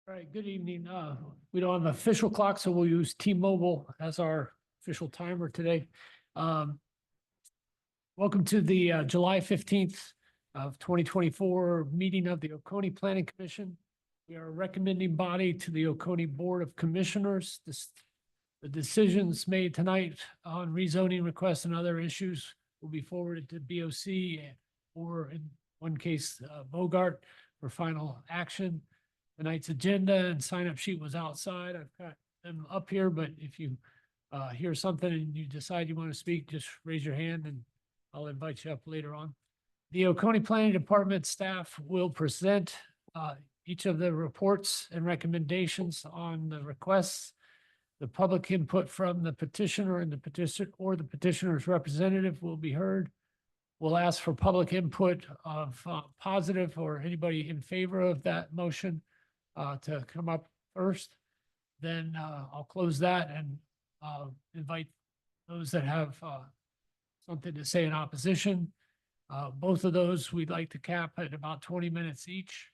All right, good evening. We don't have an official clock, so we'll use T-Mobile as our official timer today. Welcome to the July 15th of 2024 meeting of the Oconee Planning Commission. We are a recommending body to the Oconee Board of Commissioners. The decisions made tonight on rezoning requests and other issues will be forwarded to BOC or in one case, Bogart for final action. Tonight's agenda and sign-up sheet was outside. I've got them up here, but if you hear something and you decide you want to speak, just raise your hand and I'll invite you up later on. The Oconee Planning Department staff will present each of the reports and recommendations on the requests. The public input from the petitioner and the petitioner's representative will be heard. We'll ask for public input of positive or anybody in favor of that motion to come up first. Then I'll close that and invite those that have something to say in opposition. Both of those we'd like to cap at about 20 minutes each.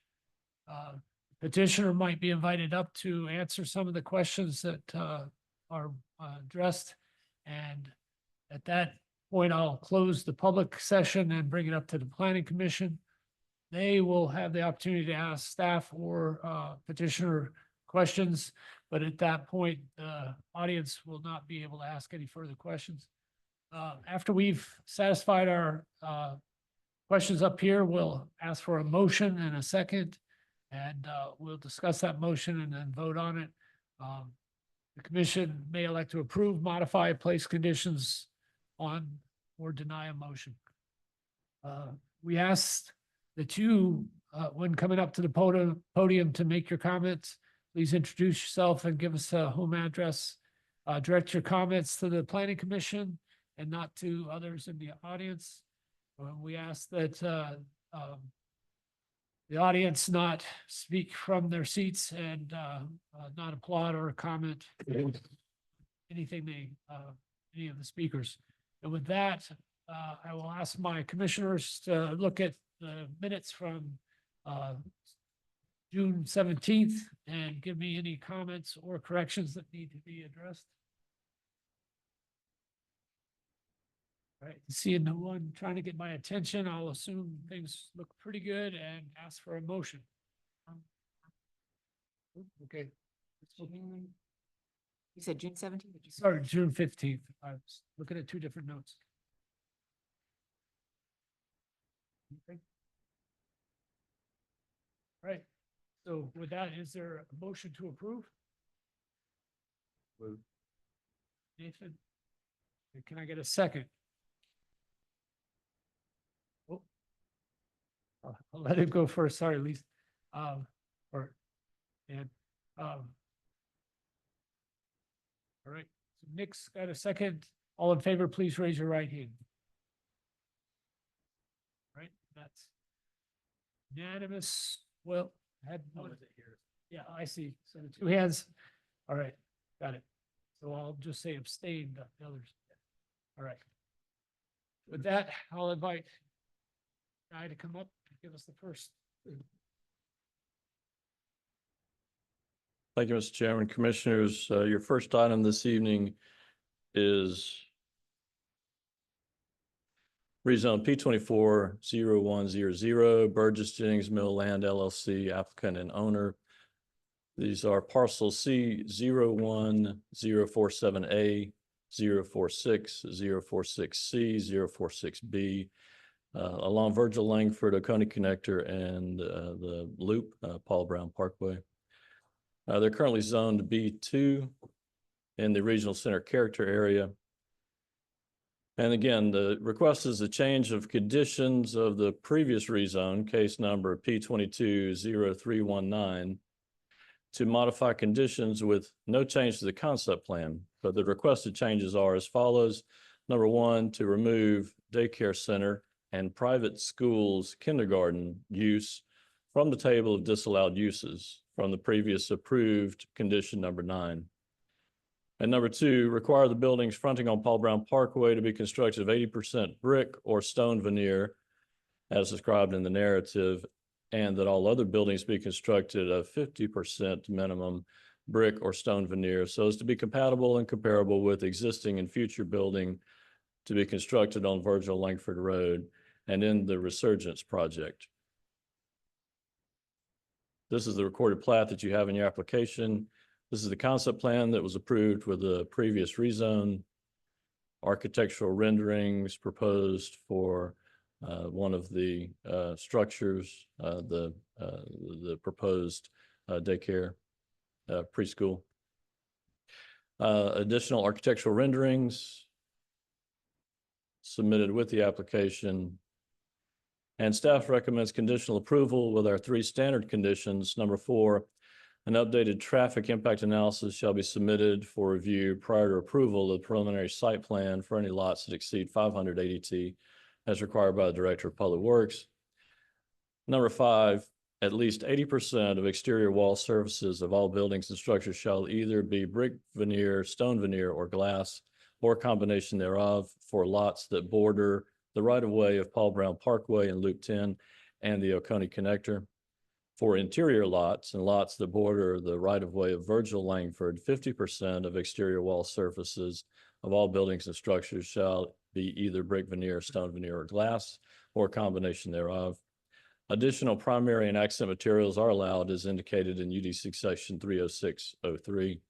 Petitioner might be invited up to answer some of the questions that are addressed. And at that point, I'll close the public session and bring it up to the Planning Commission. They will have the opportunity to ask staff or petitioner questions, but at that point, the audience will not be able to ask any further questions. After we've satisfied our questions up here, we'll ask for a motion and a second, and we'll discuss that motion and then vote on it. The commission may elect to approve, modify, place conditions on, or deny a motion. We asked that you, when coming up to the podium to make your comments, please introduce yourself and give us a home address. Direct your comments to the Planning Commission and not to others in the audience. We ask that the audience not speak from their seats and not applaud or comment anything any of the speakers. And with that, I will ask my commissioners to look at the minutes from June 17th and give me any comments or corrections that need to be addressed. All right, seeing no one trying to get my attention, I'll assume things look pretty good and ask for a motion. Okay. You said June 17th? Sorry, June 15th. I was looking at two different notes. Okay. All right. So with that, is there a motion to approve? Move. Nathan? Can I get a second? Oh. I'll let him go first. Sorry, Lisa. All right. So Nick's got a second. All in favor, please raise your right hand. Right, that's unanimous. Well, I had one here. Yeah, I see. So the two hands. All right, got it. So I'll just say abstain, the others. All right. With that, I'll invite Guy to come up and give us the first. Thank you, Mr. Chairman. Commissioners, your first item this evening is rezone P24-0100 Burgess Jennings Mill Land LLC, applicant and owner. These are parcel C 01047A, 046, 046C, 046B, along Virgil Langford, Oconee Connector, and the Loop, Paul Brown Parkway. They're currently zoned B2 in the regional center character area. And again, the request is a change of conditions of the previous rezone, case number P220319, to modify conditions with no change to the concept plan. But the requested changes are as follows. Number one, to remove daycare center and private schools kindergarten use from the table of disallowed uses from the previous approved condition number 9. And number two, require the buildings fronting on Paul Brown Parkway to be constructed of 80% brick or stone veneer as described in the narrative and that all other buildings be constructed of 50% minimum brick or stone veneer so as to be compatible and comparable with existing and future building to be constructed on Virgil Langford Road and in the Resurgence project. This is the recorded plat that you have in your application. This is the concept plan that was approved with the previous rezone. Architectural renderings proposed for one of the structures, the proposed daycare preschool. Additional architectural renderings submitted with the application. And staff recommends conditional approval with our 3 standard conditions. Number 4, an updated traffic impact analysis shall be submitted for review prior to approval of the preliminary site plan for any lots that exceed 500 ADT as required by the Director of Public Works. Number 5, at least 80% of exterior wall surfaces of all buildings and structures shall either be brick veneer, stone veneer, or glass, or a combination thereof for lots that border the right-of-way of Paul Brown Parkway and Loop 10 and the Oconee Connector. For interior lots and lots that border the right-of-way of Virgil Langford, 50% of exterior wall surfaces of all buildings and structures shall be either brick veneer, stone veneer, or glass, or a combination thereof. Additional primary and accent materials are allowed as indicated in UDC section 30603.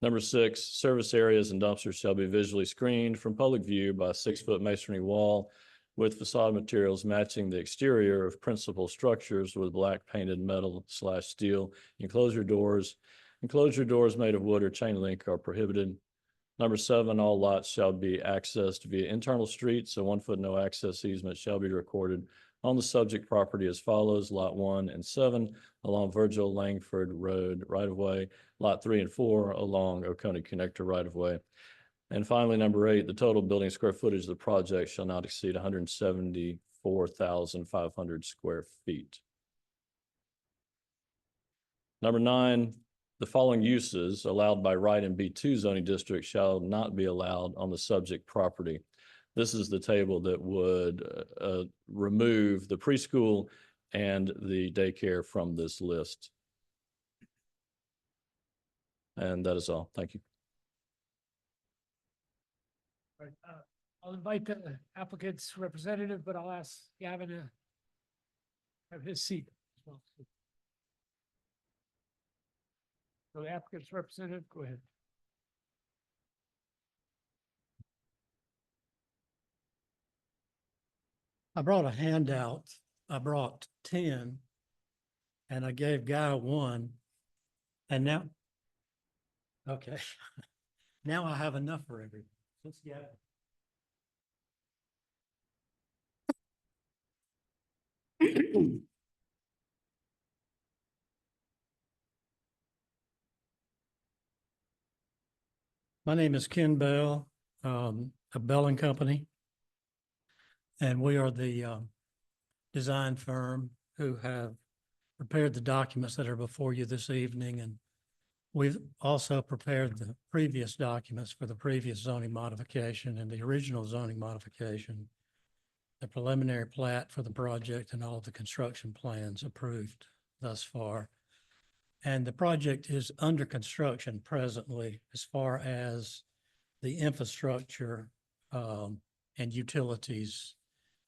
Number 6, service areas and dumpsters shall be visually screened from public view by a 6-foot masonry wall with facade materials matching the exterior of principal structures with black painted metal/steel enclosure doors. Enclosure doors made of wood or chain link are prohibited. Number 7, all lots shall be accessed via internal streets. A 1-foot no access easement shall be recorded on the subject property as follows: Lot 1 and 7 along Virgil Langford Road right-of-way, Lot 3 and 4 along Oconee Connector right-of-way. And finally, number 8, the total building square footage of the project shall not exceed 174,500 square feet. Number 9, the following uses allowed by right in B2 zoning district shall not be allowed on the subject property. This is the table that would remove the preschool and the daycare from this list. And that is all. Thank you. Right, I'll invite the applicant's representative, but I'll ask Gavin to have his seat as well. So the applicant's representative, go ahead. I brought a handout. I brought 10 and I gave Guy 1. And now, okay, now I have enough for everyone. Let's get it. My name is Ken Bell, of Bell and Company. And we are the design firm who have prepared the documents that are before you this evening. And we've also prepared the previous documents for the previous zoning modification and the original zoning modification, the preliminary plat for the project, and all of the construction plans approved thus far. And the project is under construction presently as far as the infrastructure and utilities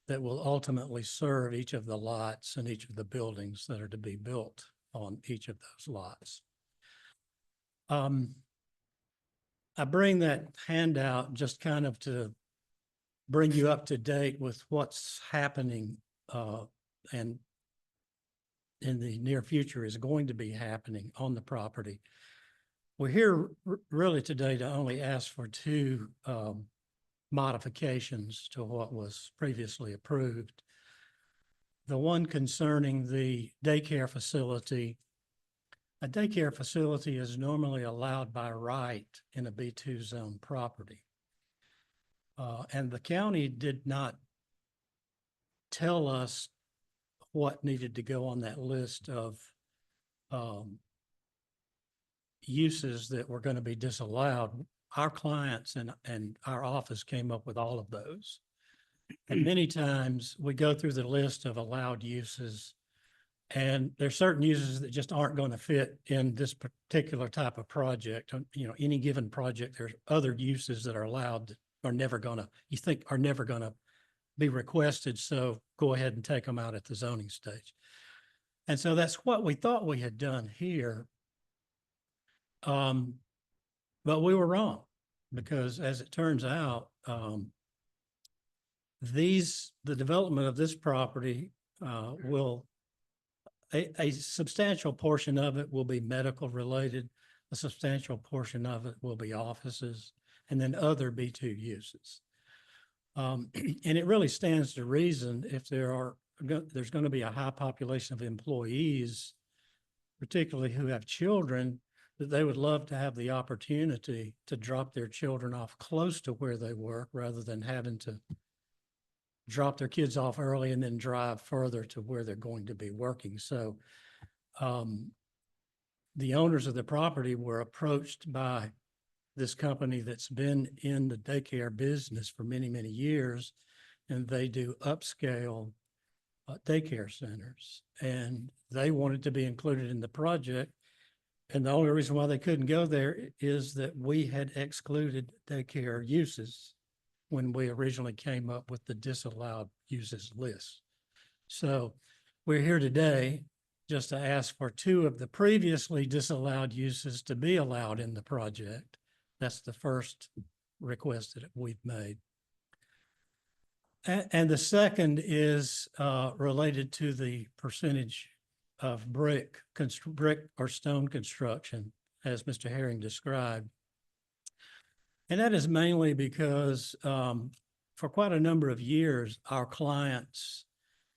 that will ultimately serve each of the lots and each of the buildings that are to be built on each of those lots. I bring that handout just kind of to bring you up to date with what's happening and in the near future is going to be happening on the property. We're here really today to only ask for 2 modifications to what was previously approved. The one concerning the daycare facility. A daycare facility is normally allowed by right in a B2 zone property. And the county did not tell us what needed to go on that list of uses that were going to be disallowed. Our clients and our office came up with all of those. And many times we go through the list of allowed uses And there's certain uses that just aren't going to fit in this particular type of project. You know, any given project, there's other uses that are allowed that are never gonna, you think are never gonna be requested. So go ahead and take them out at the zoning stage. And so that's what we thought we had done here. But we were wrong because as it turns out, the development of this property will, a substantial portion of it will be medical related. A substantial portion of it will be offices and then other B2 uses. And it really stands to reason if there's going to be a high population of employees, particularly who have children, that they would love to have the opportunity to drop their children off close to where they work rather than having to drop their kids off early and then drive further to where they're going to be working. So the owners of the property were approached by this company that's been in the daycare business for many, many years, and they do upscale daycare centers. And they wanted to be included in the project. And the only reason why they couldn't go there is that we had excluded daycare uses when we originally came up with the disallowed uses list. So we're here today just to ask for 2 of the previously disallowed uses to be allowed in the project. That's the first request that we've made. And the second is related to the percentage of brick or stone construction, as Mr. Herring described. And that is mainly because for quite a number of years, our clients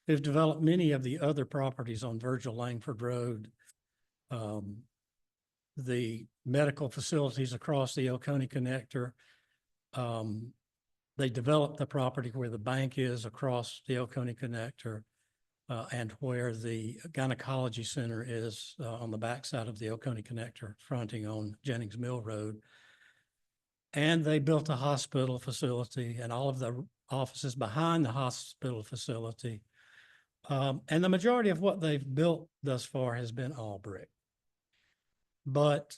who've developed many of the other properties on Virgil Langford Road, the medical facilities across the Oconee connector, they developed the property where the bank is across the Oconee connector, and where the gynecology center is on the backside of the Oconee connector, fronting on Jennings Mill Road. And they built a hospital facility and all of the offices behind the hospital facility. And the majority of what they've built thus far has been all brick. But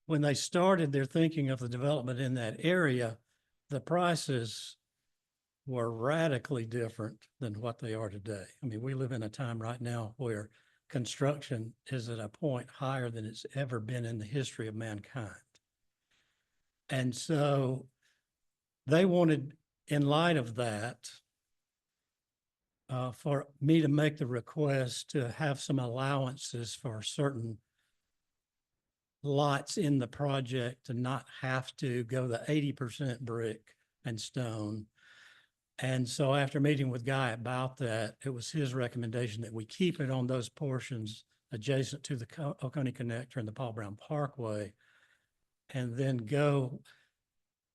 when they started their thinking of the development in that area, the prices were radically different than what they are today. I mean, we live in a time right now where construction is at a point higher than it's ever been in the history of mankind. And so they wanted, in light of that, for me to make the request to have some allowances for certain lots in the project to not have to go the 80% brick and stone. And so after meeting with Guy about that, it was his recommendation that we keep it on those portions adjacent to the Oconee connector and the Paul Brown Parkway, and then go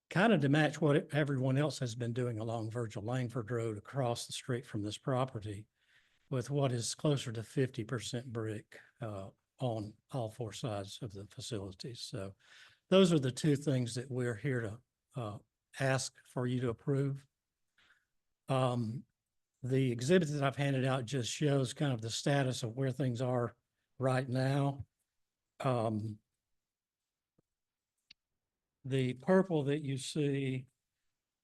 kind of to match what everyone else has been doing along Virgil Langford Road across the street from this property, with what is closer to 50% brick on all 4 sides of the facilities. So those are the 2 things that we're here to ask for you to approve. The exhibit that I've handed out just shows kind of the status of where things are right now. The purple that you see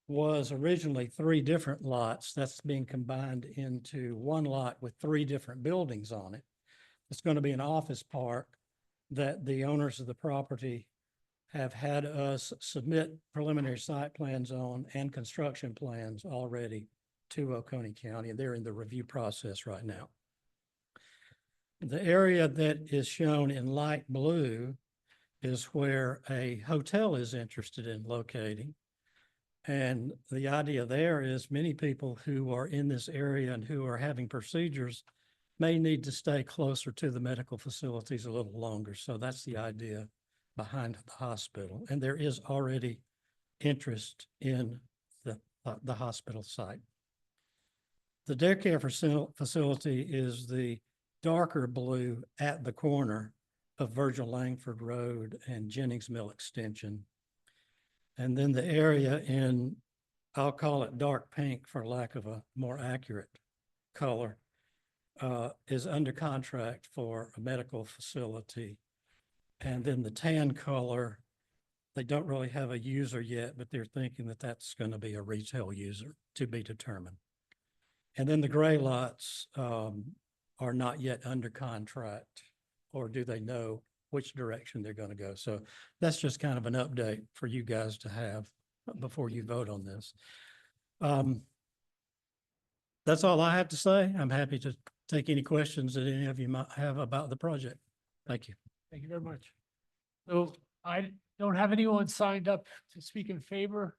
was originally 3 different lots. That's being combined into 1 lot with 3 different buildings on it. It's going to be an office park that the owners of the property have had us submit preliminary site plans on and construction plans already to Oconee County, and they're in the review process right now. The area that is shown in light blue is where a hotel is interested in locating. And the idea there is many people who are in this area and who are having procedures may need to stay closer to the medical facilities a little longer. So that's the idea behind the hospital. And there is already interest in the hospital site. The daycare facility is the darker blue at the corner of Virgil Langford Road and Jennings Mill Extension. And then the area in, I'll call it dark pink for lack of a more accurate color, is under contract for a medical facility. And then the tan color, they don't really have a user yet, but they're thinking that that's going to be a retail user to be determined. And then the gray lots are not yet under contract, or do they know which direction they're going to go? So that's just kind of an update for you guys to have before you vote on this. That's all I have to say. I'm happy to take any questions that any of you might have about the project. Thank you. Thank you very much. So I don't have anyone signed up to speak in favor.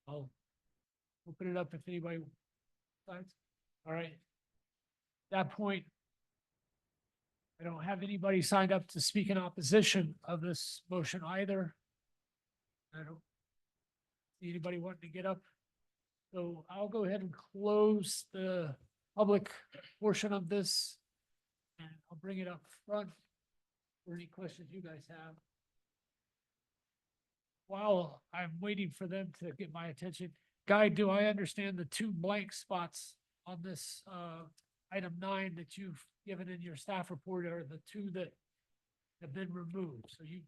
I'll open it up if anybody signs. All right. At that point, I don't have anybody signed up to speak in opposition of this motion either. I don't see anybody wanting to get up. So I'll go ahead and close the public portion of this. And I'll bring it up front for any questions you guys have. While I'm waiting for them to get my attention, Guy, do I understand the two blank spots on this item 9 that you've given in your staff report are the two that have been removed? So you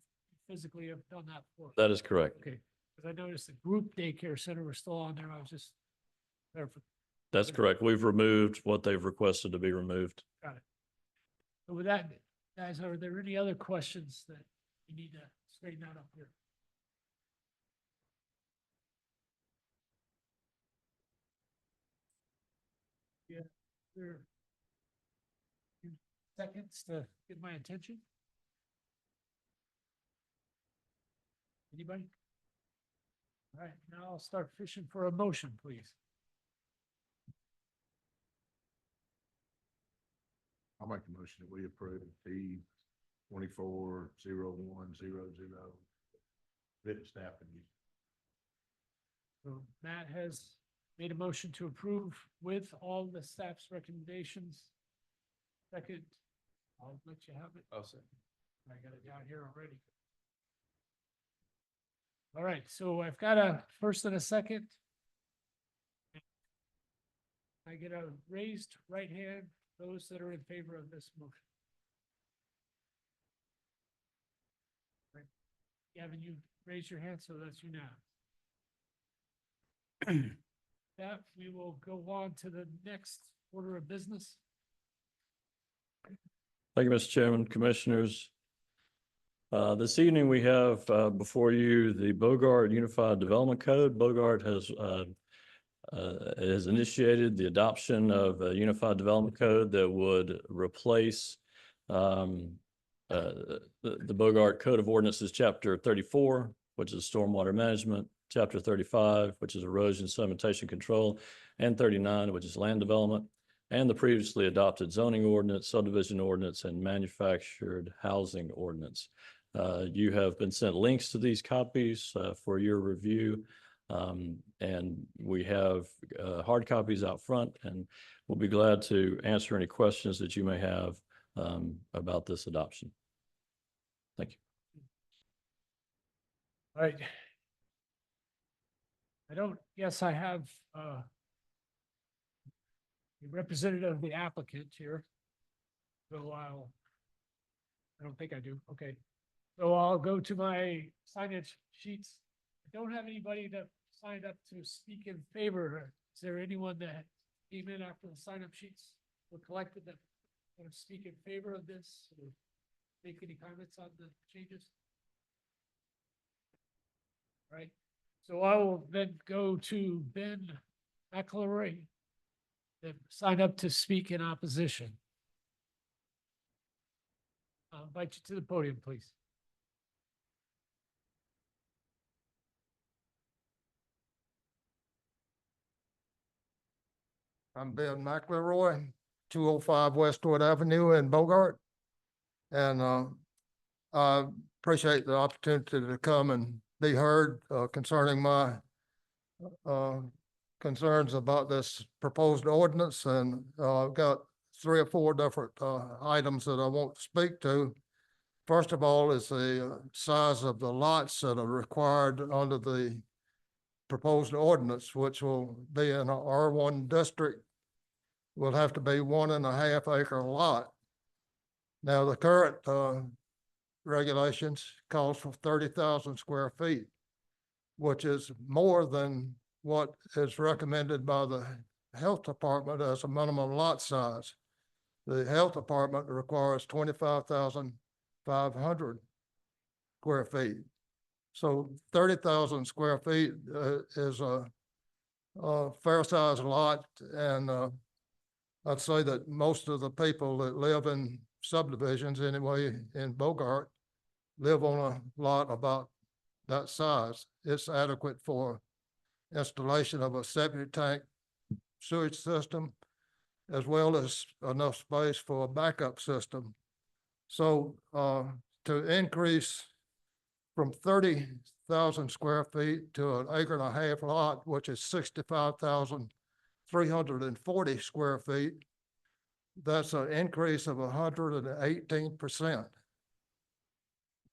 physically have done that for. That is correct. Okay, because I noticed the group daycare center was still on there. I was just clarifying. That's correct. We've removed what they've requested to be removed. So with that, guys, are there any other questions that you need to straighten out up here? Yeah, there are few seconds to get my attention. Anybody? All right, now I'll start fishing for a motion, please. I'll make the motion that we approve P 24-0100 written staffing. So Matt has made a motion to approve with all the staff's recommendations. Second, I'll let you have it. I'll second. I got it down here already. All right, so I've got a first and a second. I get a raised right hand, those that are in favor of this motion. Right. Gavin, you raise your hand, so that's unanimous. That we will go on to the next order of business. Thank you, Mr. Chairman, Commissioners. This evening, we have before you the Bogart Unified Development Code. Bogart has initiated the adoption of a Unified Development Code that would replace the Bogart Code of Ordinances, Chapter 34, which is Stormwater Management, Chapter 35, which is Erosion Sedimentation Control, and 39, which is Land Development, and the previously adopted zoning ordinance, subdivision ordinance, and manufactured housing ordinance. You have been sent links to these copies for your review. And we have hard copies out front, and we'll be glad to answer any questions that you may have about this adoption. Thank you. All right. Yes, I have a representative of the applicant here. So I don't think I do. Okay. So I'll go to my signage sheets. I don't have anybody that signed up to speak in favor. Is there anyone that came in after the sign up sheets were collected that want to speak in favor of this or make any comments on the changes? All right. So I will then go to Ben McElroy that signed up to speak in opposition. I'll invite you to the podium, please. I'm Ben McElroy, 205 Westwood Avenue in Bogart. And I appreciate the opportunity to come and be heard concerning my concerns about this proposed ordinance. And I've got 3 or 4 different items that I want to speak to. First of all is the size of the lots that are required under the proposed ordinance, which will be in a R1 district. will have to be 1.5 acre lot. Now, the current, regulations calls for 30,000 square feet, which is more than what is recommended by the health department as a minimum lot size. The health department requires 25,500 square feet. So 30,000 square feet is a fair sized lot, and I'd say that most of the people that live in subdivisions anyway in Bogart live on a lot about that size. It's adequate for installation of a septic tank, sewage system, as well as enough space for a backup system. So to increase from 30,000 square feet to an acre and a half lot, which is 65,340 square feet, that's an increase of 118%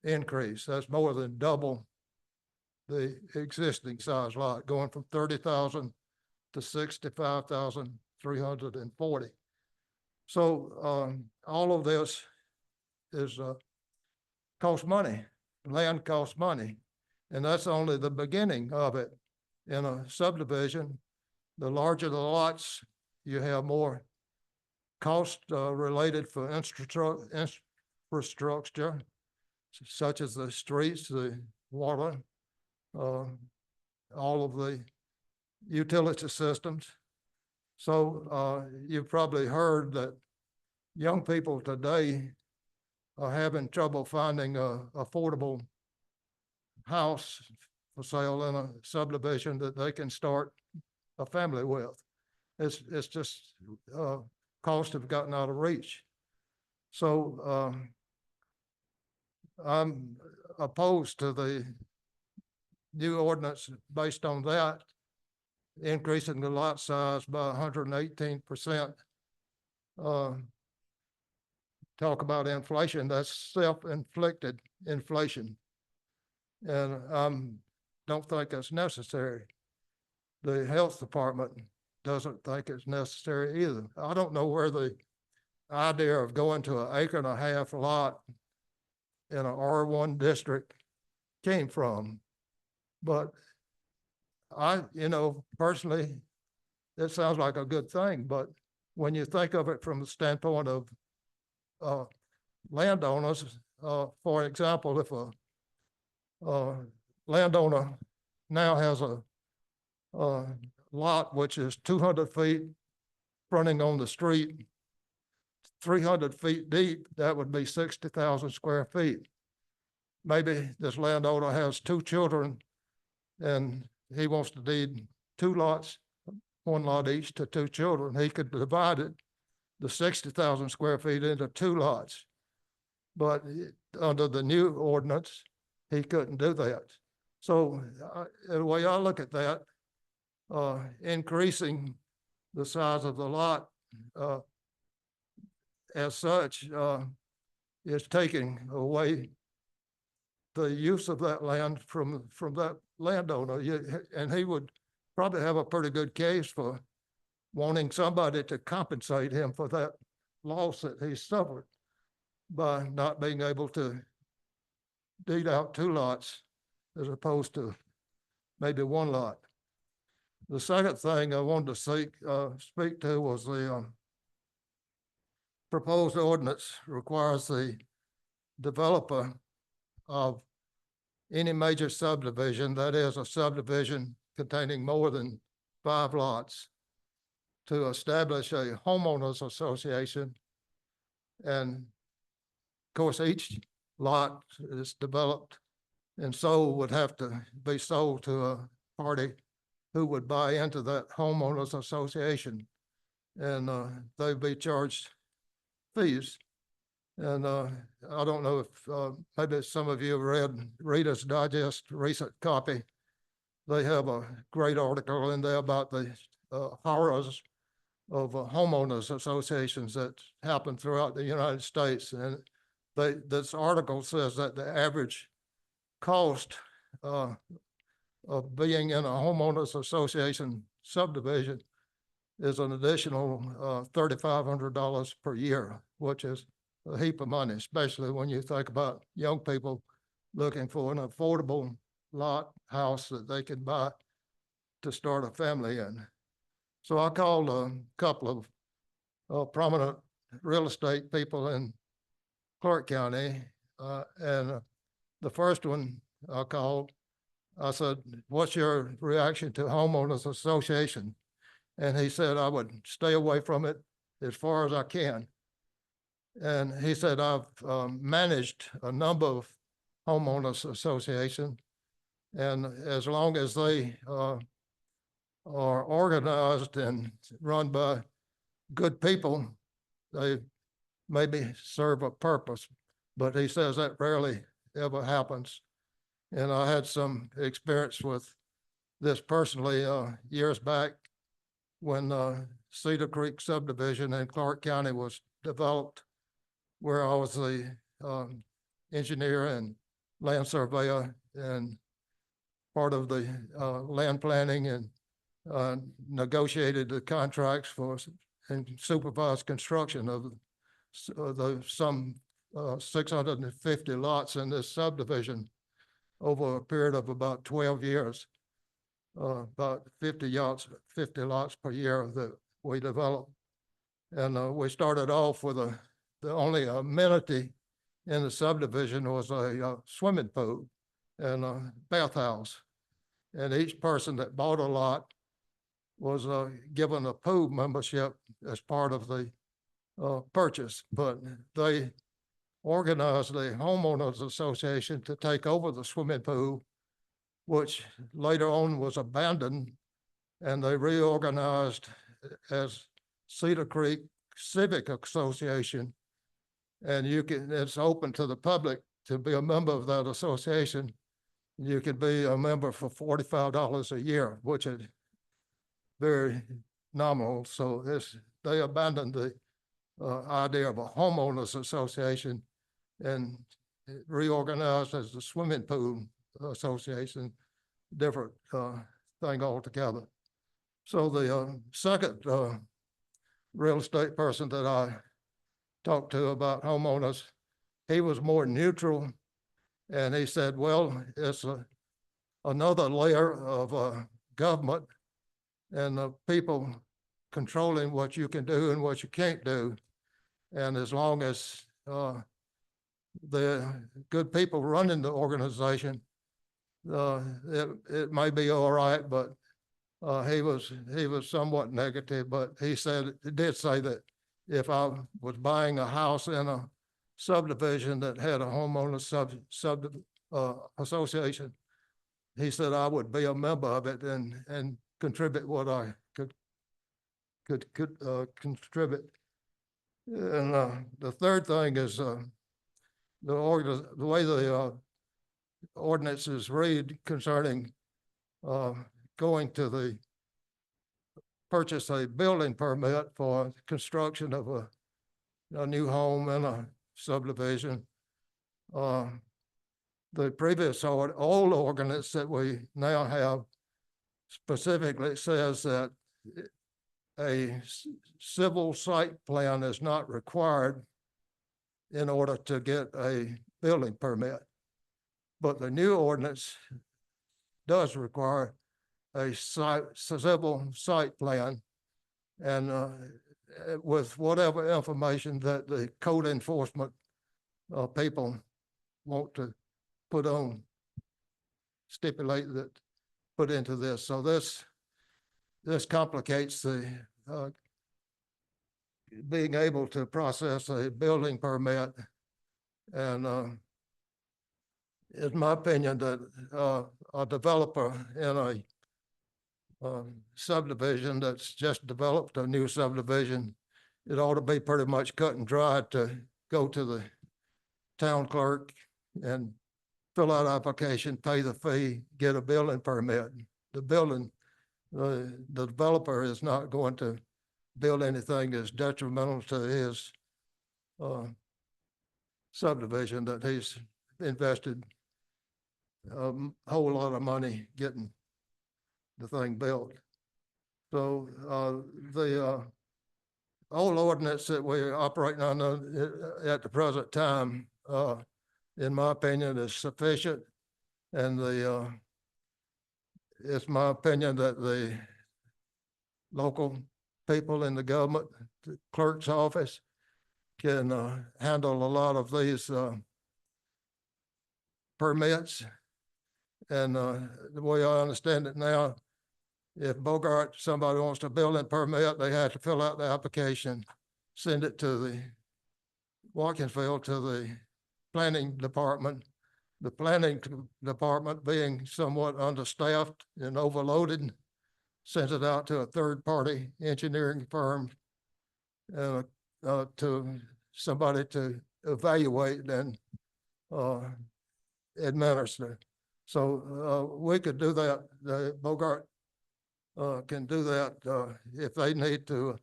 increase. That's more than double the existing size lot, going from 30,000 to 65,340. So all of this is costs money. Land costs money, and that's only the beginning of it. In a subdivision, the larger the lots, you have more cost related for infrastructure, such as the streets, the water, all of the utility systems. So you've probably heard that young people today are having trouble finding a affordable house for sale in a subdivision that they can start a family with. It's just costs have gotten out of reach. So I'm opposed to the new ordinance based on that, increasing the lot size by 118%. Talk about inflation, that's self-inflicted inflation. And don't think it's necessary. The health department doesn't think it's necessary either. I don't know where the idea of going to an acre and a half lot in an R1 district came from. But personally, it sounds like a good thing, but when you think of it from the standpoint of landowners, for example, if a landowner now has a lot which is 200 feet fronting on the street, 300 feet deep, that would be 60,000 square feet. Maybe this landowner has 2 children and he wants to deed 2 lots, 1 lot each to 2 children. He could divide it, the 60,000 square feet, into 2 lots. But under the new ordinance, he couldn't do that. So the way I look at that, increasing the size of the lot as such is taking away the use of that land from that landowner. And he would probably have a pretty good case for wanting somebody to compensate him for that loss that he suffered by not being able to deed out 2 lots as opposed to maybe 1 lot. The second thing I wanted to speak to was the proposed ordinance requires the developer of any major subdivision, that is a subdivision containing more than 5 lots, to establish a homeowners association. And of course, each lot is developed and sold would have to be sold to a party who would buy into that homeowners association, and they'd be charged fees. And I don't know if maybe some of you have read Reader's Digest recent copy. They have a great article in there about the horrors of homeowners associations that happen throughout the United States. And this article says that the average cost of being in a homeowners association subdivision is an additional $3,500 per year, which is a heap of money, especially when you think about young people looking for an affordable lot house that they can buy to start a family in. So I called a couple of prominent real estate people in Clark County, and the first one I called, I said, "What's your reaction to homeowners association?" And he said, "I would stay away from it as far as I can." And he said, "I've managed a number of homeowners association, and as long as they are organized and run by good people, they maybe serve a purpose." But he says that rarely ever happens. And I had some experience with this personally years back when Cedar Creek subdivision in Clark County was developed, where I was the engineer and land surveyor and part of the land planning and negotiated the contracts for and supervised construction of some 650 lots in this subdivision over a period of about 12 years, about 50 lots per year that we developed. And we started off with the only amenity in the subdivision was a swimming pool and a bathhouse. And each person that bought a lot was given a pool membership as part of the purchase, but they organized the homeowners association to take over the swimming pool, which later on was abandoned, and they reorganized as Cedar Creek Civic Association. And it's open to the public to be a member of that association. You can be a member for $45 a year, which is very nominal. So they abandoned the idea of a homeowners association and reorganized as the swimming pool association, different thing altogether. So the second real estate person that I talked to about homeowners, he was more neutral, and he said, "Well, it's another layer of government and the people controlling what you can do and what you can't do. And as long as the good people running the organization, it may be all right." But he was somewhat negative, but he did say that if I was buying a house in a subdivision that had a homeowner association, he said I would be a member of it and contribute what I could contribute. And the third thing is the way the ordinances read concerning going to the purchase a building permit for construction of a new home in a subdivision. The previous old ordinance that we now have specifically says that a civil site plan is not required in order to get a building permit. But the new ordinance does require a civil site plan, and with whatever information that the code enforcement people want to stipulate that, put into this. So this complicates the being able to process a building permit. And it's my opinion that a developer in a subdivision that's just developed a new subdivision, it ought to be pretty much cut and dried to go to the town clerk and fill out application, pay the fee, get a building permit. The developer is not going to build anything that's detrimental to his subdivision that he's invested a whole lot of money getting the thing built. So, the old ordinance that we're operating under at the present time, in my opinion, is sufficient. And it's my opinion that the local people in the government, the clerk's office, can handle a lot of these permits. And the way I understand it now, if Bogart, somebody wants to build a permit, they have to fill out the application, send it to the Watkinsville, to the planning department. The planning department, being somewhat understaffed and overloaded, sends it out to a third-party engineering firm to somebody to evaluate and administer. So we could do that. The Bogart can do that if they need to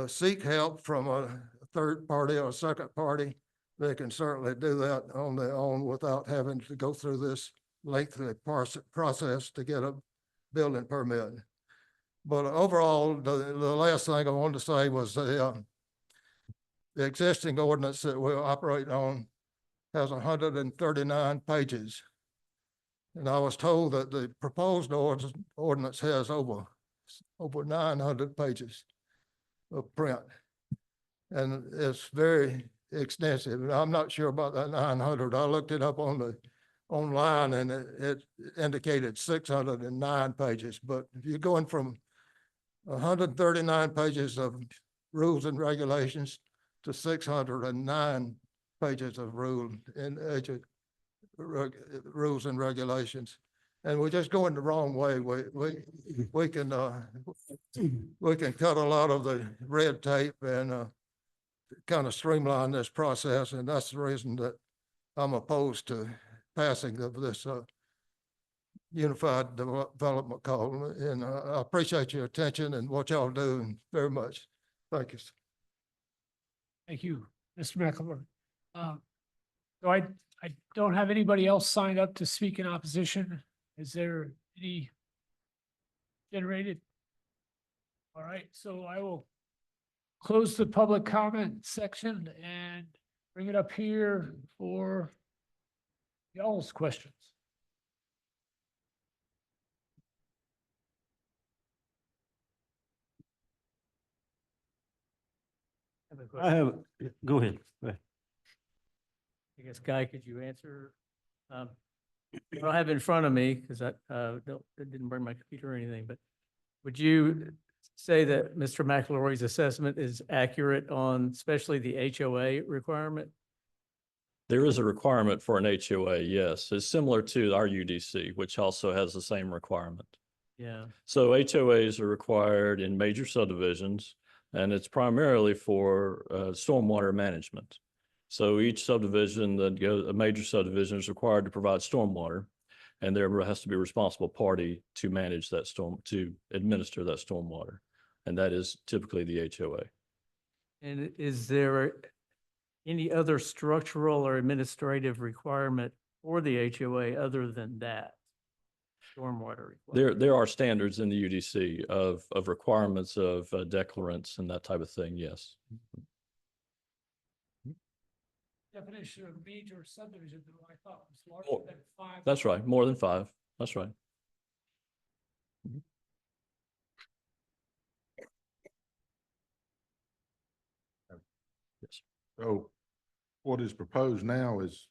seek help from a third party or a second party. They can certainly do that on their own without having to go through this lengthy process to get a building permit. But overall, the last thing I wanted to say was the existing ordinance that we're operating on has 139 pages. And I was told that the proposed ordinance has over 900 pages of print. And it's very extensive. And I'm not sure about that 900. I looked it up online and it indicated 609 pages. But if you're going from 139 pages of rules and regulations to 609 pages of rules and regulations, and we're just going the wrong way. We can cut a lot of the red tape and kind of streamline this process, and that's the reason that I'm opposed to passing of this unified development call. And I appreciate your attention and what y'all do very much. Thank you. Thank you, Mr. McElroy. So I don't have anybody else signed up to speak in opposition. Is there any generated? All right, so I will close the public comment section and bring it up here for y'all's questions. I have, go ahead. I guess, Guy, could you answer? I don't have it in front of me because I didn't bring my computer or anything, but would you say that Mr. McElroy's assessment is accurate on especially the HOA requirement? There is a requirement for an HOA, yes. It's similar to our UDC, which also has the same requirement. Yeah. So HOAs are required in major subdivisions, and it's primarily for stormwater management. So each subdivision that goes, a major subdivision is required to provide stormwater, and there has to be a responsible party to manage that to administer that stormwater. And that is typically the HOA. And is there any other structural or administrative requirement for the HOA other than that? Stormwater requirement? There are standards in the UDC of requirements of declarants and that type of thing, yes. Definition of major subdivision, though, I thought was More- larger than 5. That's right, more than 5. That's right. Yes. So what is proposed now is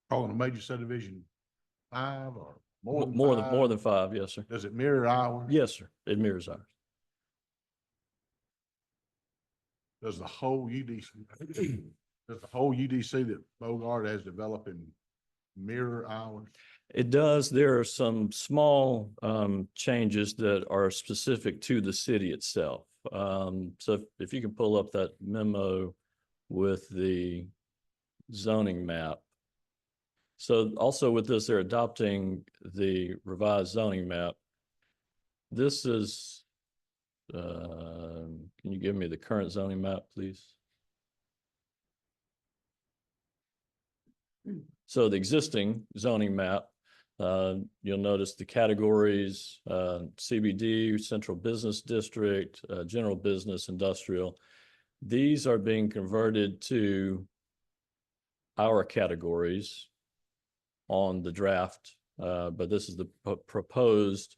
calling a major subdivision 5 or more than More 5? more than 5, yes, sir. Does it mirror ours? Yes, sir. It mirrors ours. Does the whole UDC, does the whole UDC that Bogart has developed in mirror ours? It does. There are some small changes that are specific to the city itself. So if you can pull up that memo with the zoning map. So also with this, they're adopting the revised zoning map. This is, can you give me the current zoning map, please? So the existing zoning map You'll notice the categories, CBD, Central Business District, General Business, Industrial. These are being converted to our categories on the draft, but this is the proposed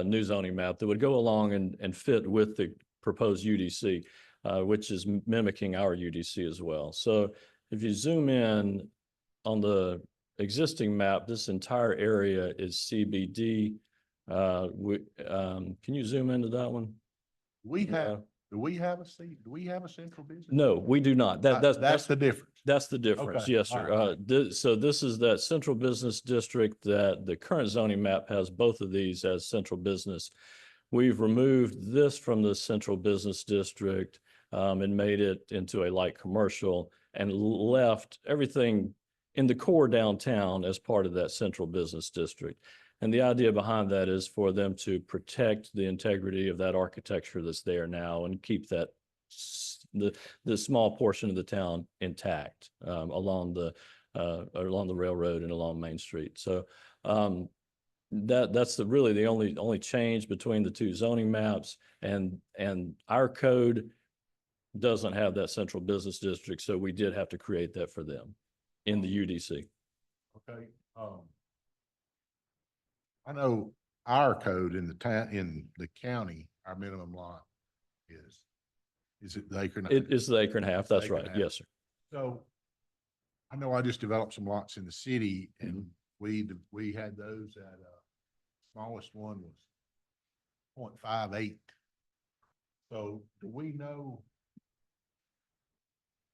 new zoning map that would go along and fit with the proposed UDC, which is mimicking our UDC as well. So if you zoom in on the existing map, this entire area is CBD. Can you zoom into that one? We Yeah. have, do we have a central business? No, we do not. That's the difference. That's the difference. Okay, Yes, all sir. right. So this is that central business district that the current zoning map has both of these as central business. We've removed this from the central business district and made it into a light commercial and left everything in the core downtown as part of that central business district. And the idea behind that is for them to protect the integrity of that architecture that's there now and keep that the small portion of the town intact along the railroad and along Main Street. So that's really the only change between the two zoning maps, and our code doesn't have that central business district, so we did have to create that for them in the UDC. Okay, I know our code in the town, in the county, our minimum lot is it the acre? It is the acre and a half. It's the That's acre and right. a half. Yes, sir. So I know I just developed some lots in the city and we had those at, smallest one was 0.58. So do we know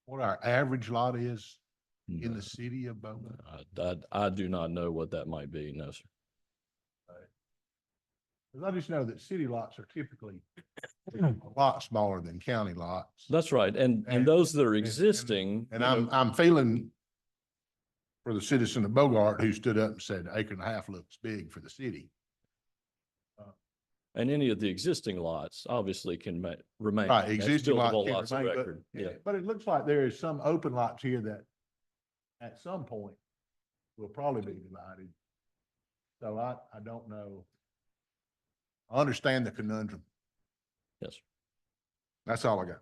what our average lot is in No, the city of Bowman? I do not know what that might be. No, sir. Because I just know that city lots are typically a lot smaller than county lots. That's right. And And- those that are and- existing. And you know, I'm feeling for the citizen of Bogart who stood up and said acre and a half looks big for the city. And any of the existing lots obviously can remain. Right, as existing lots buildable can lots of remain, record. Yeah. but it looks like there is some open lots here that at some point will probably be divided. So I don't know. I understand the conundrum. Yes. That's all I got.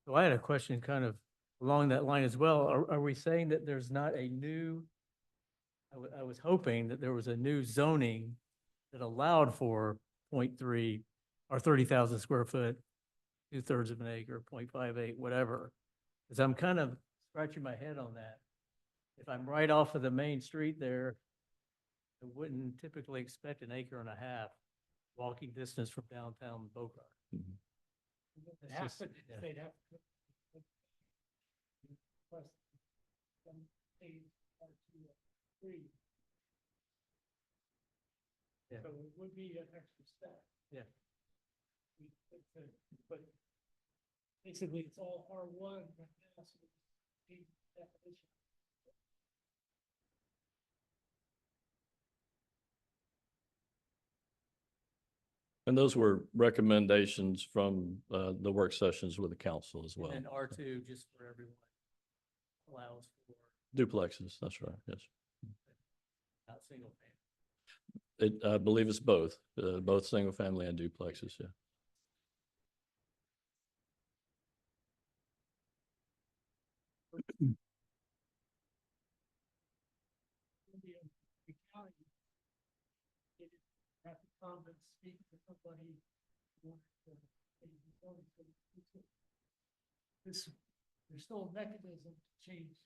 So I had a question kind of along that line as well. Are we saying that there's not a new, I was hoping that there was a new zoning that allowed for 0.3 or 30,000 square foot, 2/3 of an acre, 0.58, whatever. Because I'm kind of scratching my head on that. If I'm right off of the main street there, I wouldn't typically expect an acre and a half walking distance from downtown Bogart. Mhm. It It's has just- to- yeah. they'd have to- request them pay part 2 or 3. Yeah. So it would be an extra step. Yeah. But basically, it's all R1 right now, so the definition. And those were recommendations from the work sessions with the council as well. And then R2 just for everyone allows for Duplexes, that's right. Yes. not single family. I believe it's both single family and duplexes. Yeah. The county, they didn't have to come and speak to somebody who wanted to change the zoning. So there's still a mechanism to change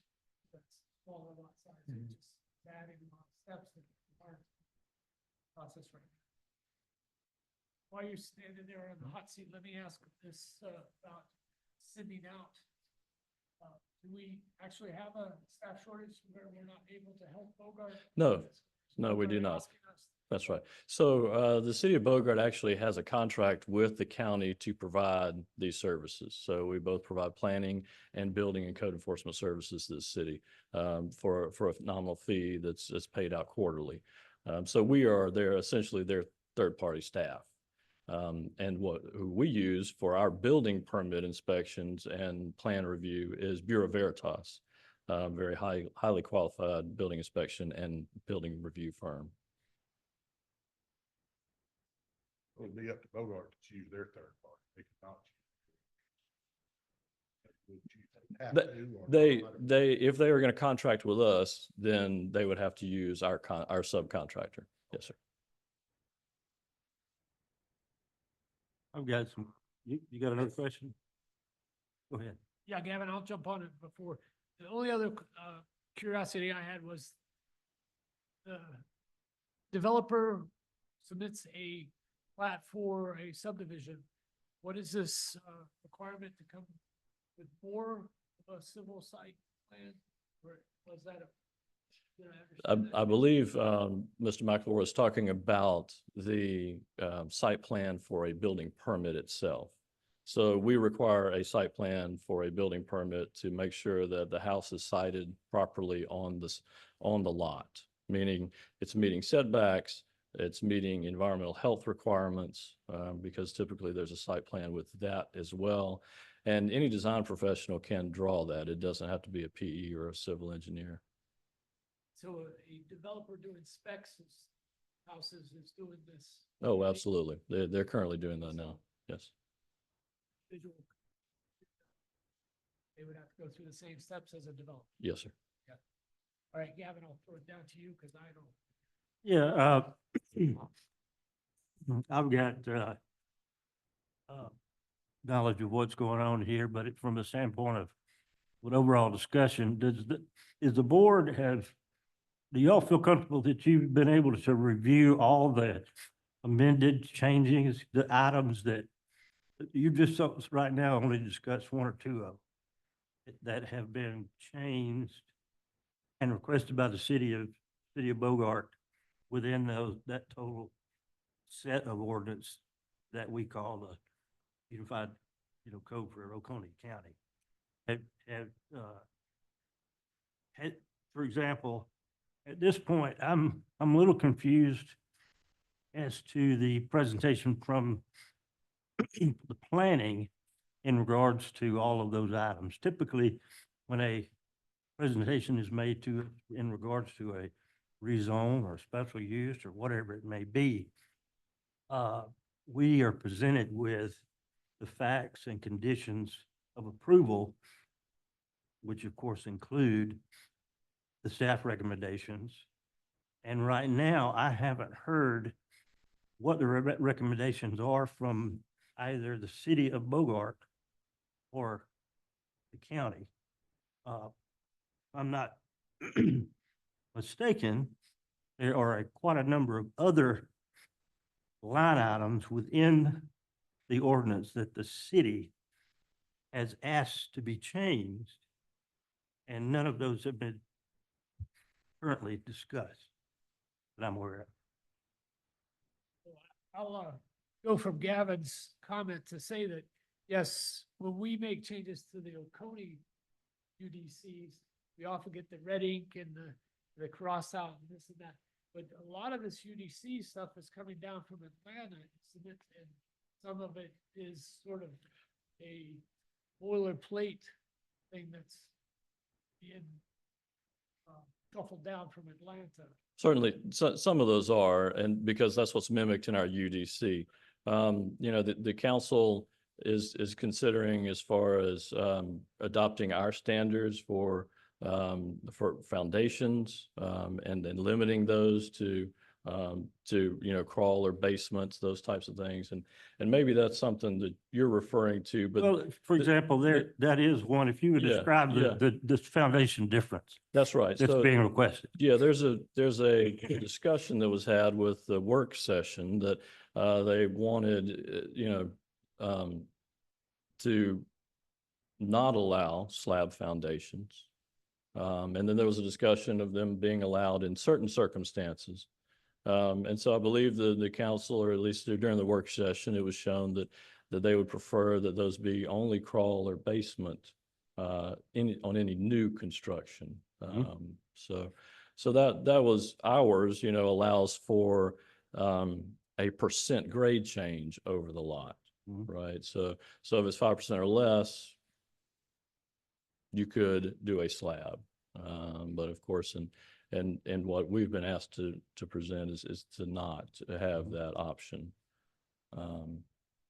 that smaller lot size. It's just adding a lot of steps that are process right now. While you're standing there on the hot seat, let me ask this about sending out. Do we actually have a staff shortage where we're not able to help Bogart? No, no, we Bogart do not. asking us- That's right. So the city of Bogart actually has a contract with the county to provide these services. So we both provide planning and building and code enforcement services to the city for a nominal fee that's paid out quarterly. So we are essentially their third-party staff. And who we use for our building permit inspections and plan review is Bureau Veritas. very highly qualified building inspection and building review firm. It would be up to Bogart to choose their third party. They could not choose. They have They- to, or They, not. they, if they were going to contract with us, then they would have to use our subcontractor. Yes, sir. I've got some, you got another question? Go ahead. Yeah, Gavin, I'll jump on it before. The only other curiosity I had was the developer submits a plat for a subdivision. What is this requirement to come with more of a civil site plan? Or was that a? did I understand that? I believe Mr. McElroy was talking about the site plan for a building permit itself. So we require a site plan for a building permit to make sure that the house is sited properly on the lot, meaning it's meeting setbacks, it's meeting environmental health requirements, because typically there's a site plan with that as well. And any design professional can draw that. It doesn't have to be a PE or a civil engineer. So a developer doing specs of houses is doing this. Oh, absolutely. They're currently doing that now. Yes. Visual. They would have to go through the same steps as a developer. Yes, sir. All right, Gavin, I'll throw it down to you because I don't. Yeah, I've got, knowledge of what's going on here, but from the standpoint of what overall discussion, is the board do y'all feel comfortable that you've been able to review all the amended changes, the items that you just right now only discussed one or two of that have been changed and requested by the city of Bogart within that total set of ordinance that we call the Unified, Code for Oconee County. For example, at this point, I'm a little confused as to the presentation from the planning in regards to all of those items. Typically, when a presentation is made in regards to a rezone or special use or whatever it may be, we are presented with the facts and conditions of approval, which of course include the staff recommendations. And right now, I haven't heard what the recommendations are from either the city of Bogart or the county. If I'm not mistaken, there are quite a number of other line items within the ordinance that the city has asked to be changed, and none of those have been currently discussed that I'm aware of. I'll go from Gavin's comment to say that, yes, when we make changes to the Oconee UDCs, we often get the red ink and the cross out and this and that. But a lot of this UDC stuff is coming down from Atlanta, and some of it is sort of a boilerplate thing that's being shuffled down from Atlanta. Certainly, some of those are, and because that's what's mimicked in our UDC. The council is considering as far as adopting our standards for foundations, and then limiting those to crawl or basements, those types of things. And maybe that's something that you're referring to, but Well, for example, that is one, if you would Yeah, describe yeah. the foundation difference that's right. that's So, being requested. yeah, there's a discussion that was had with the work session that they wanted, to not allow slab foundations. And then there was a discussion of them being allowed in certain circumstances. And so I believe the council, or at least during the work session, it was shown that they would prefer that those be only crawl or basement on any new construction. So that was ours, allows for a percent grade change over the lot, right? So if it's 5% or less, you could do a slab. But of course, and what we've been asked to present is to not have that option.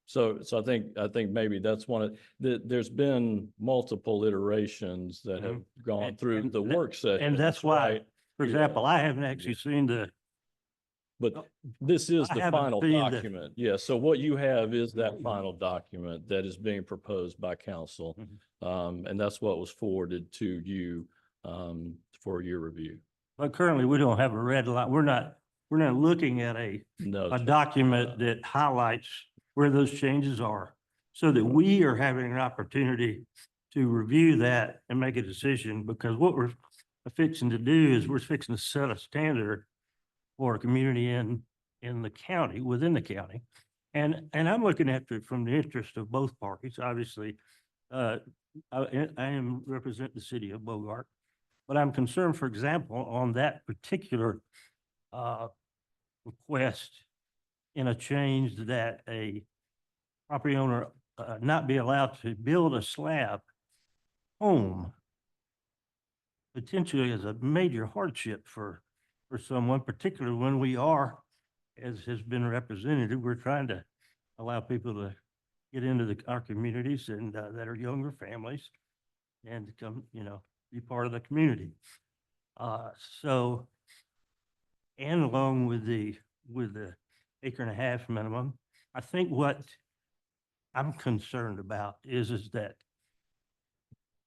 So I think maybe that's one of, there's been multiple iterations that have gone And- through and the that- work session. And that's why, right? for Yeah. example, I haven't actually seen But this is I the haven't final seen the- document. Yeah, so what you have is that final document that is being proposed by council. And that's what was forwarded to you for your review. but currently we don't have a red line. We're not looking at a No. a document that highlights where those changes are, so that we are having an opportunity to review that and make a decision, because what we're fixing to do is we're fixing to set a standard for a community in the county, within the county. And I'm looking at it from the interest of both parties, obviously. I am represent the city of Bogart, but I'm concerned, for example, on that particular request in a change that a property owner not be allowed to build a slab home potentially is a major hardship for someone, particularly when we are, as has been represented, we're trying to allow people to get into our communities and that are younger families and to come, be part of the community. So, and along with the acre and a half minimum, I think what I'm concerned about is that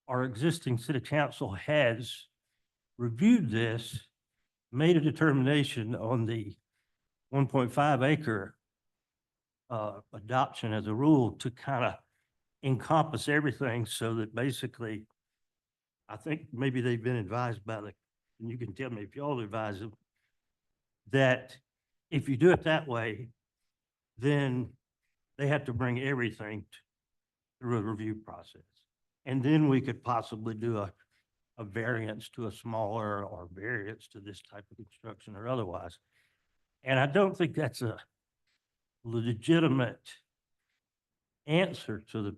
our existing city council has reviewed this, made a determination on the 1.5 acre adoption as a rule to kind of encompass everything, so that basically, I think maybe they've been advised by and you can tell me if y'all advise them, that if you do it that way, then they have to bring everything through a review process. And then we could possibly do a variance to a smaller, or variance to this type of construction or otherwise. And I don't think that's a legitimate answer to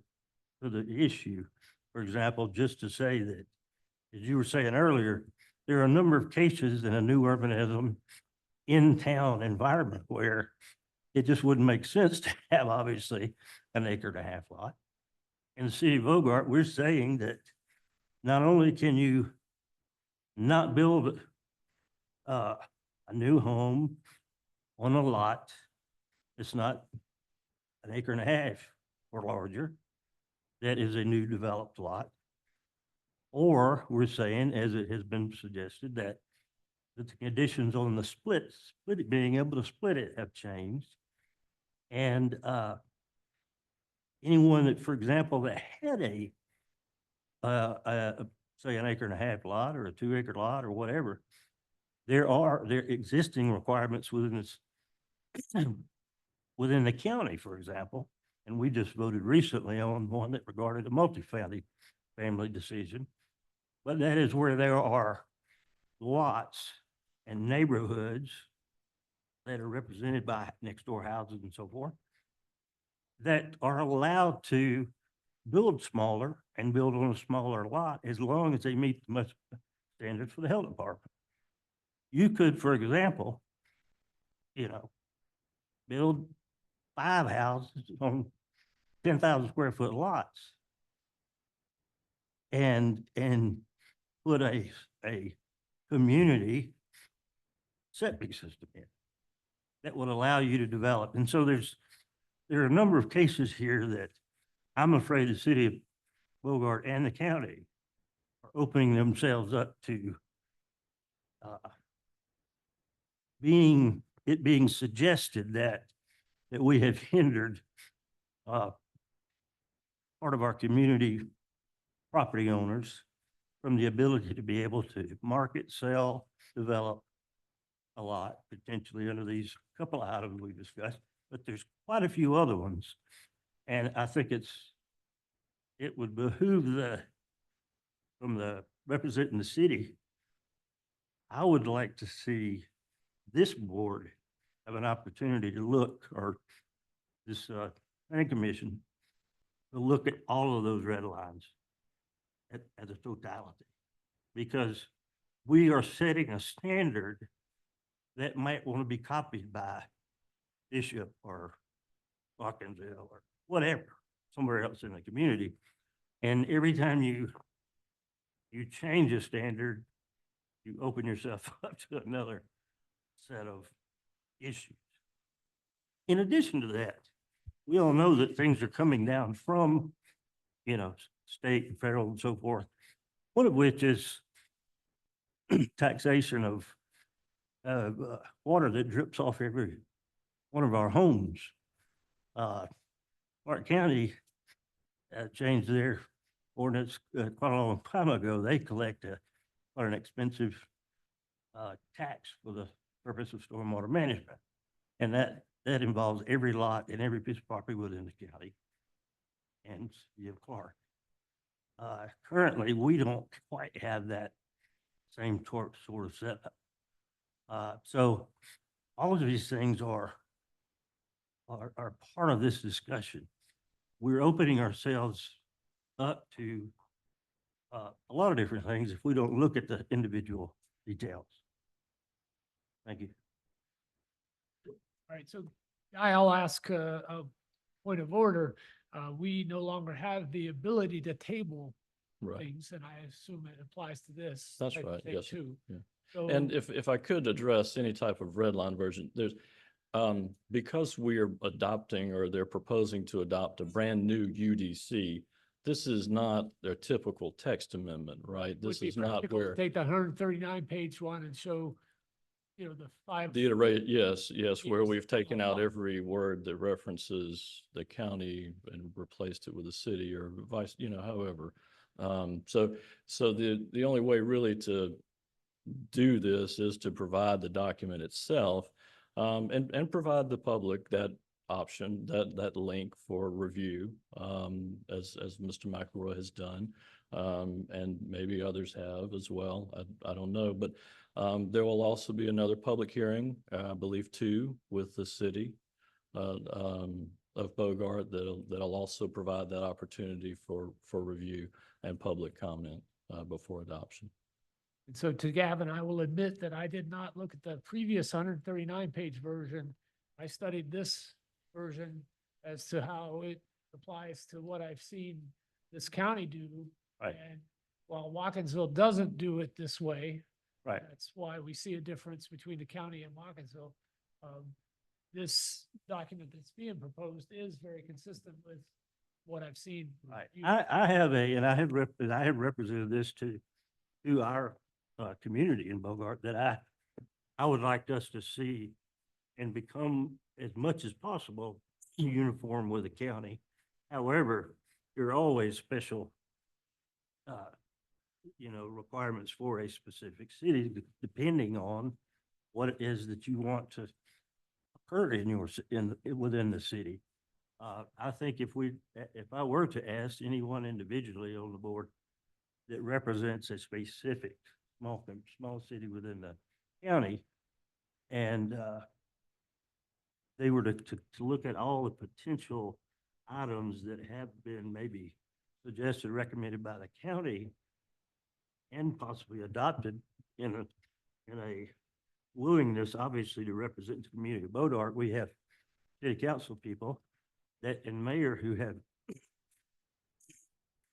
the issue. For example, just to say that, as you were saying earlier, there are a number of cases in a new urbanism in-town environment where it just wouldn't make sense to have, obviously, an acre and a half lot. In the city of Bogart, we're saying that not only can you not build a new home on a lot, it's not an acre and a half or larger, that is a new developed lot. Or we're saying, as it has been suggested, that the conditions on the being able to split it have changed. And anyone that, for example, that had say an acre and a half lot or a 2 acre lot or whatever, there existing requirements within this within the county, for example. And we just voted recently on one that regarded a multifamily decision. But that is where there are lots and neighborhoods that are represented by next door houses and so forth, that are allowed to build smaller and build on a smaller lot, as long as they meet the standards for the health department. You could, for example, build 5 houses on 10,000 square foot lots and put a community septic system in that would allow you to develop. And so there are a number of cases here that I'm afraid the city of Bogart and the county are opening themselves up to being suggested that we have hindered part of our community property owners from the ability to be able to market, sell, develop a lot, potentially under these couple of items we discussed, but there's quite a few other ones. And I think it would behoove from the representing the city, I would like to see this board have an opportunity to look, or this planning commission, to look at all of those red lines as a totality. because we are setting a standard that might want to be copied by Bishop or Watkins-Ville or whatever, somewhere else in the community. And every time you change a standard, you open yourself up to another set of issues. In addition to that, we all know that things are coming down from, state and federal and so forth, one of which is taxation of water that drips off every one of our homes. Clark County changed their ordinance quite a long time ago. They collect quite an expensive tax for the purpose of stormwater management. And that involves every lot and every piece of property within the county and city of Clark. Currently, we don't quite have that same sort of setup. So all of these things are part of this discussion. We're opening ourselves up to a lot of different things if we don't look at the individual details. Thank you. All right, so I'll ask a point of order. We no longer have the ability to table Right. things, and I assume it applies to this. That's type of right, thing yes, sir. Too. Yeah. So, And if I could address any type of red line version, there's, because we are adopting or they're proposing to adopt a brand new UDC, this is not their typical text amendment, right? would This be is not practical to where take the 139 page one and show, the five. the iterate, yes, where Yes. we've taken out Oh. every word that references the county and replaced it with the city or vice, however. So the only way really to do this is to provide the document itself, and provide the public that option, that link for review, as Mr. McElroy has done, and maybe others have as well. I don't know, but there will also be another public hearing, I believe two, with the city of Bogart that'll also provide that opportunity for review and public comment before adoption. And so to Gavin, I will admit that I did not look at the previous 139 page version. I studied this version as to how it applies to what I've seen this county do. Right. And while Watkinsville doesn't do it this way, Right. that's why we see a difference between the county and Watkinsville. This document that's being proposed is very consistent with what I've seen. Right. You- I have I have represented this to our community in Bogart that I would like us to see and become as much as possible uniform with the county. However, there are always special requirements for a specific city depending on what it is that you want to occur within the city. I think if I were to ask anyone individually on the board that represents a specific small city within the county, and they were to look at all the potential items that have been maybe suggested, recommended by the county, and possibly adopted in a willingness, obviously, to represent the community of Bodart. We have city council people and mayor who have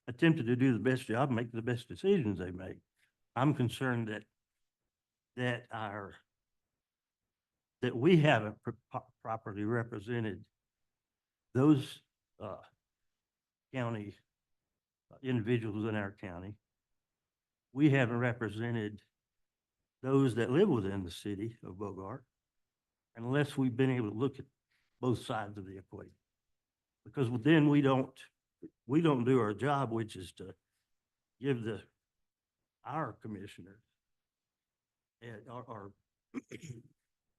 attempted to do the best job, make the best decisions they make. I'm concerned that we haven't properly represented those county individuals in our county. We haven't represented those that live within the city of Bogart unless we've been able to look at both sides of the equation. Because then we don't do our job, which is to give our commissioners and our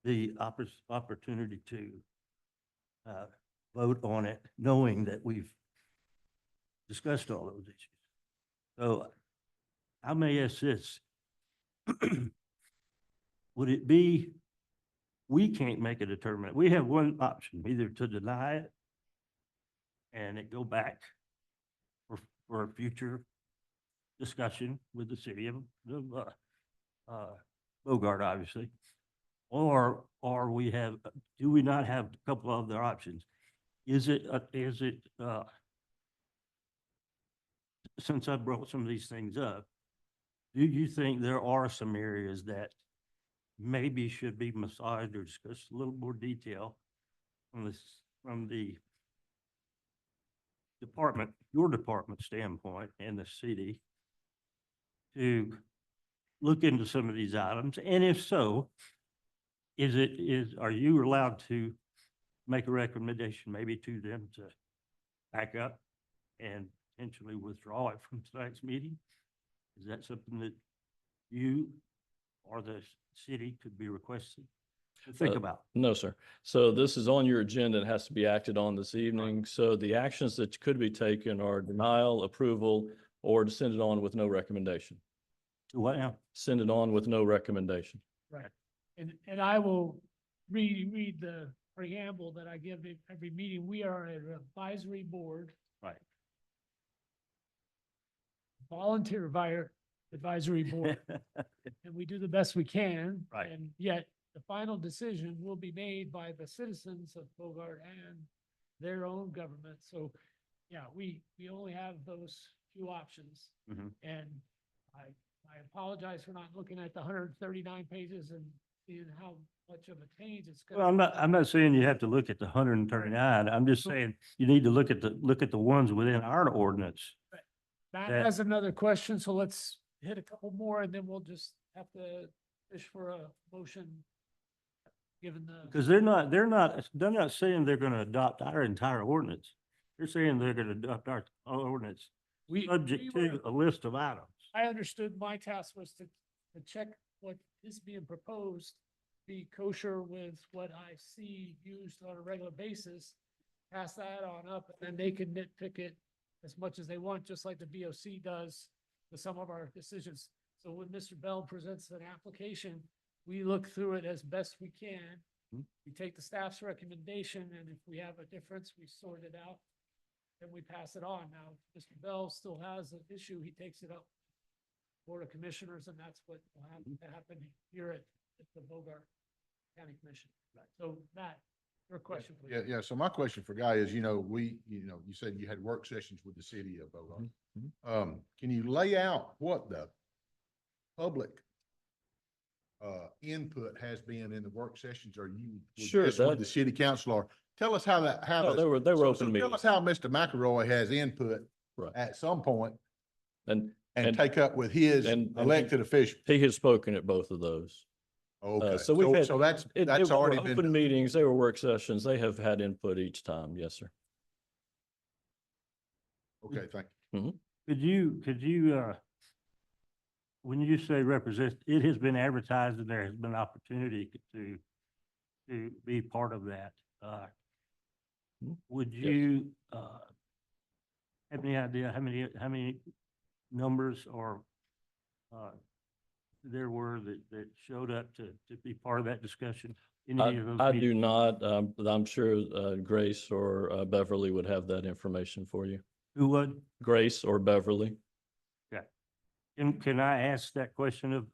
the opportunity to vote on it, knowing that we've discussed all those issues. So I may ask this. Would it be, we can't make a determination. We have one option, either to deny it and it go back for a future discussion with the city of, Bogart, obviously. Or we have, do we not have a couple of other options? Is it, since I brought some of these things up, do you think there are some areas that maybe should be massaged or discussed a little more detail from the department, your department standpoint and the city to look into some of these items? And if so, are you allowed to make a recommendation maybe to them to back up and potentially withdraw it from tonight's meeting? Is that something that you or the city could be requested to think about? No, sir. So this is on your agenda and has to be acted on this evening. So the actions that could be taken are denial, approval, or to send it on with no recommendation. To what now? Send it on with no recommendation. Right. And I will read the preamble that I give every meeting. We are an advisory board, Right. volunteer advisory board, and we do the best we can. Right. And yet the final decision will be made by the citizens of Bogart and their own government. So, yeah, we only have those few options. Mhm. And I apologize for not looking at the 139 pages and seeing how much of a change it's Well, gonna. I'm not saying you have to look at the 139. I'm just saying you need to look at the ones within our ordinance. Matt that- has another question, so let's hit a couple more and then we'll just have to fish for a motion. Given the, Because they're not saying they're gonna adopt our entire ordinance. They're saying they're gonna adopt our ordinance subject we to were- a list of items. I understood my task was to check what is being proposed, be kosher with what I see used on a regular basis. Pass that on up and then they can nitpick it as much as they want, just like the BOC does with some of our decisions. So when Mr. Bell presents an application, we look through it as best we can. Mhm. We take the staff's recommendation and if we have a difference, we sort it out. Then we pass it on. Now, if Mr. Bell still has an issue, he takes it up Board of Commissioners, and that's what will happen here at the Bogart County Commission. So Matt, your question, please. Yeah. So my question for Guy is, you said you had work sessions with the city of Bogart. Can you lay out what the public input has been in the work sessions? Or you? Sure, With that- the city council, or tell us how that, how. No, does- they were so open Tell us meetings. how Mr. McElroy has input Right. at some point And and take up with his and he- elected officials. he has spoken at both of those. Okay, so we've had- so that's It were already open been, meetings, they were work sessions. They have had input each time. Yes, sir. okay, thank you. Could you, when you say represent, it has been advertised and there has been opportunity to be part of that. Would Yes. you, have any idea how many numbers or, there were that showed up to be part of that discussion? in any of those I do meetings? not, but I'm sure Grace or Beverly would have that information for you. Who would? Grace or Beverly. Can I ask that question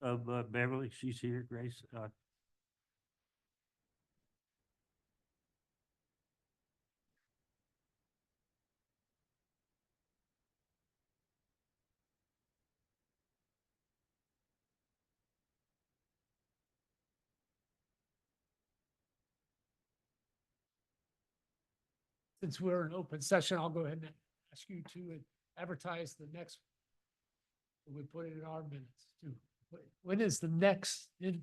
of Beverly? She's here, Grace. Since we're in open session, I'll go ahead and ask you to advertise the next. We put it in our minutes too. When is the next, you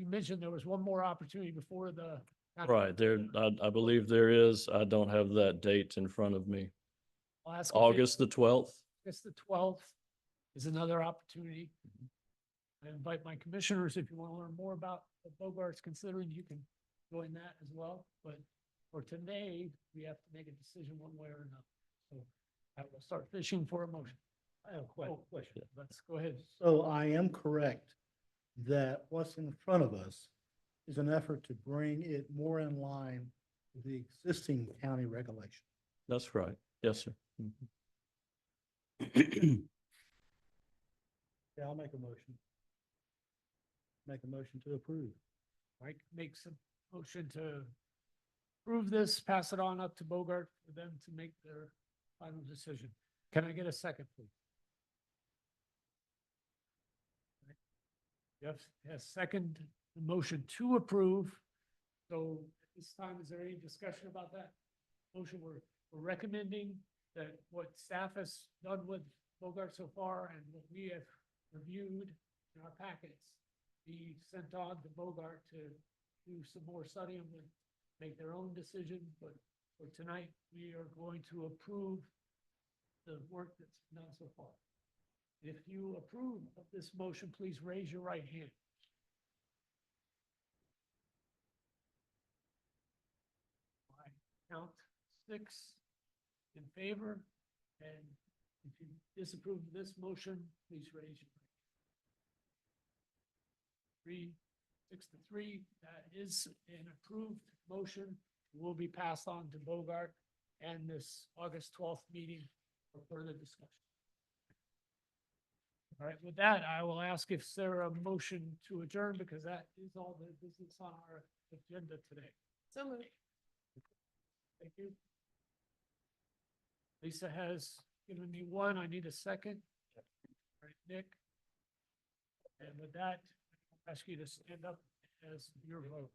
mentioned there was one more opportunity before the. Right there, I believe there is. I don't have that date in front of me. I'll ask if it- August the 12th. August the 12th is another opportunity. I invite my commissioners, if you want to learn more about what Bogart's considering, you can join that as well. But for today, we have to make a decision one way or another. So I will start fishing for a motion. I have a question. Let's go ahead. So I am correct that what's in front of us is an effort to bring it more in line with the existing county regulation. That's right. Yes, sir. Yeah, I'll make a motion. Make a motion to approve. Mike makes a motion to approve this, pass it on up to Bogart for them to make their final decision. Can I get a second, please? Jeff has second the motion to approve. So at this time, is there any discussion about that? Motion, we're recommending that what staff has done with Bogart so far and what we have reviewed in our packets be sent on to Bogart to do some more studying and make their own decision. But for tonight, we are going to approve the work that's been done so far. If you approve of this motion, please raise your right hand. I count 6 in favor, and if you disapprove of this motion, please raise your right hand. 6-3, that is an approved motion, will be passed on to Bogart and this August 12th meeting for further discussion. All right, with that, I will ask if there a motion to adjourn, because that is all the business on our agenda today. So moved. Thank you. Lisa has given me one. I need a second. All right, Nick. And with that, I'll ask you to stand up as your vote.